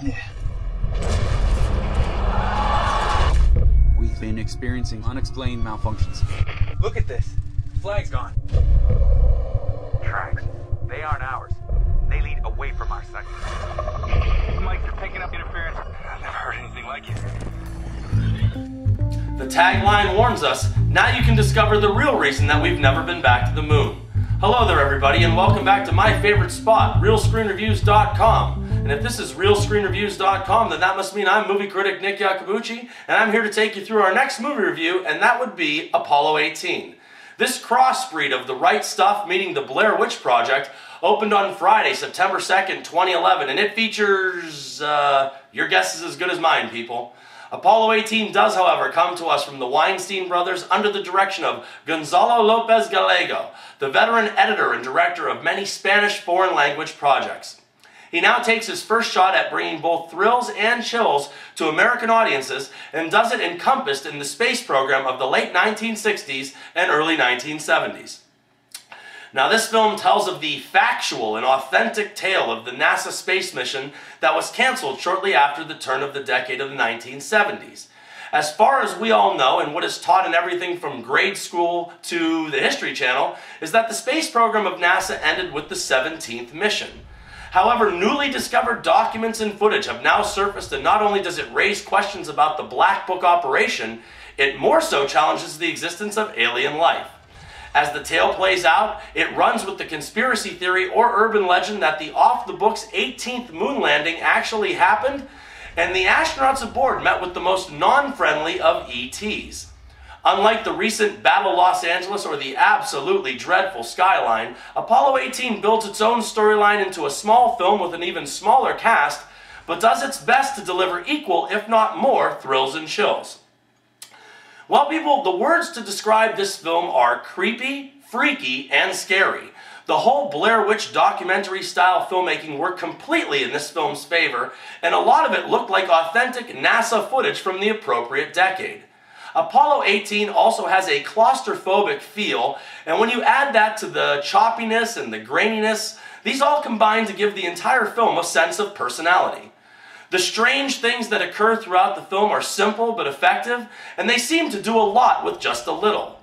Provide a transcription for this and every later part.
Yeah. We've been experiencing unexplained malfunctions. Look at this. The flag's gone. Tracks. They aren't ours. They lead away from our site. Mike, you're picking up interference. I've never heard anything like it. The tagline warns us, now you can discover the real reason that we've never been back to the moon. Hello there everybody, and welcome back to my favorite spot, RealScreenReviews.com. And if this is RealScreenReviews.com, then that must mean I'm movie critic Nick Iacobucci, and I'm here to take you through our next movie review, and that would be Apollo 18. This crossbreed of The Right Stuff meeting the Blair Witch Project opened on Friday, September 2nd, 2011, and it features, your guess is as good as mine, people. Apollo 18 does, however, come to us from the Weinstein brothers under the direction of Gonzalo Lopez Gallego, the veteran editor and director of many Spanish foreign language projects. He now takes his first shot at bringing both thrills and chills to American audiences and does it encompassed in the space program of the late 1960s and early 1970s. Now, this film tells of the factual and authentic tale of the NASA space mission that was canceled shortly after the turn of the decade of the 1970s. As far as we all know, and what is taught in everything from grade school to the History Channel, is that the space program of NASA ended with the 17th mission. However, newly discovered documents and footage have now surfaced, and not only does it raise questions about the Black Book operation, it more so challenges the existence of alien life. As the tale plays out, it runs with the conspiracy theory or urban legend that the off-the-books 18th moon landing actually happened, and the astronauts aboard met with the most non-friendly of ETs. Unlike the recent Battle Los Angeles or the absolutely dreadful Skyline, Apollo 18 builds its own storyline into a small film with an even smaller cast, but does its best to deliver equal, if not more, thrills and chills. Well, people, the words to describe this film are creepy, freaky, and scary. The whole Blair Witch documentary-style filmmaking worked completely in this film's favor, and a lot of it looked like authentic NASA footage from the appropriate decade. Apollo 18 also has a claustrophobic feel, and when you add that to the choppiness and the graininess, these all combine to give the entire film a sense of personality. The strange things that occur throughout the film are simple but effective, and they seem to do a lot with just a little.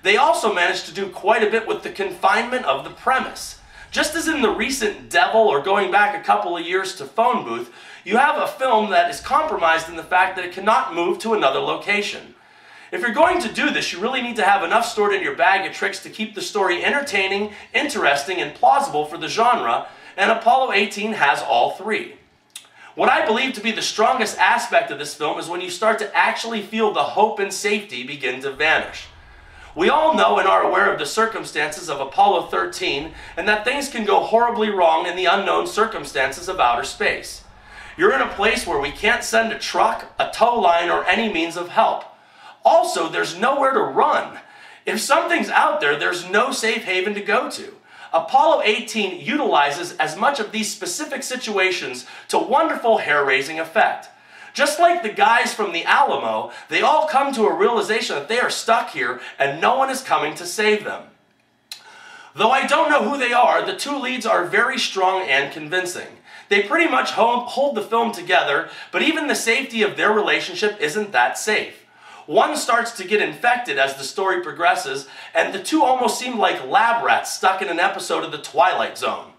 They also manage to do quite a bit with the confinement of the premise. Just as in the recent Devil, or going back a couple of years to Phone Booth, you have a film that is compromised in the fact that it cannot move to another location. If you're going to do this, you really need to have enough stored in your bag of tricks to keep the story entertaining, interesting, and plausible for the genre, and Apollo 18 has all three. What I believe to be the strongest aspect of this film is when you start to actually feel the hope and safety begin to vanish. We all know and are aware of the circumstances of Apollo 13, and that things can go horribly wrong in the unknown circumstances of outer space. You're in a place where we can't send a truck, a tow line, or any means of help. Also, there's nowhere to run. If something's out there, there's no safe haven to go to. Apollo 18 utilizes as much of these specific situations to wonderful hair-raising effect. Just like the guys from the Alamo, they all come to a realization that they are stuck here and no one is coming to save them. Though I don't know who they are, the two leads are very strong and convincing. They pretty much hold the film together, but even the safety of their relationship isn't that safe. One starts to get infected as the story progresses, and the two almost seem like lab rats stuck in an episode of The Twilight Zone.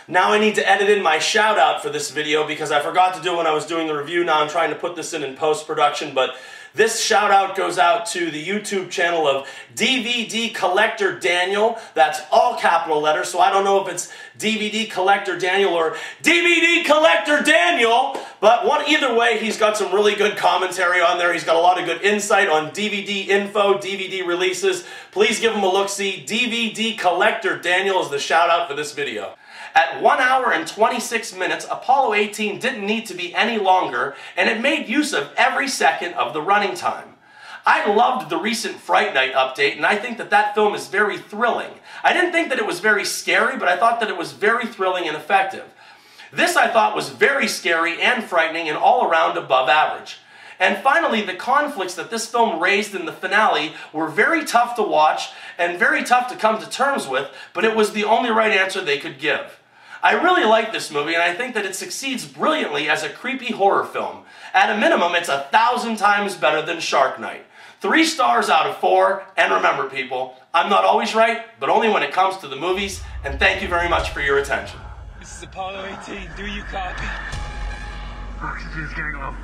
Now I need to edit in my shout out for this video because I forgot to do it when I was doing the review. Now I'm trying to put this in post-production, but this shout out goes out to the YouTube channel of DVD Collector Daniel. That's all capital letters, so I don't know if it's DVD Collector Daniel or DVD Collector Daniel, but either way, he's got some really good commentary on there. He's got a lot of good insight on DVD info, DVD releases. Please give him a look-see. DVD Collector Daniel is the shout out for this video. At 1 hour and 26 minutes, Apollo 18 didn't need to be any longer, and it made use of every second of the running time. I loved the recent Fright Night update, and I think that that film is very thrilling. I didn't think that it was very scary, but I thought that it was very thrilling and effective. This I thought was very scary and frightening and all around above average. And finally, the conflicts that this film raised in the finale were very tough to watch and very tough to come to terms with, but it was the only right answer they could give. I really like this movie, and I think that it succeeds brilliantly as a creepy horror film. At a minimum, it's 1,000 times better than Shark Night. 3 stars out of 4, and remember people, I'm not always right, but only when it comes to the movies, and thank you very much for your attention. This is Apollo 18. Do you copy? Oxygen's getting low.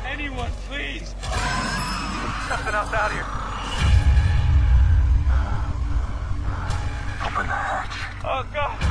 Anyone, please! Something else out here. Open the hatch. Oh, God!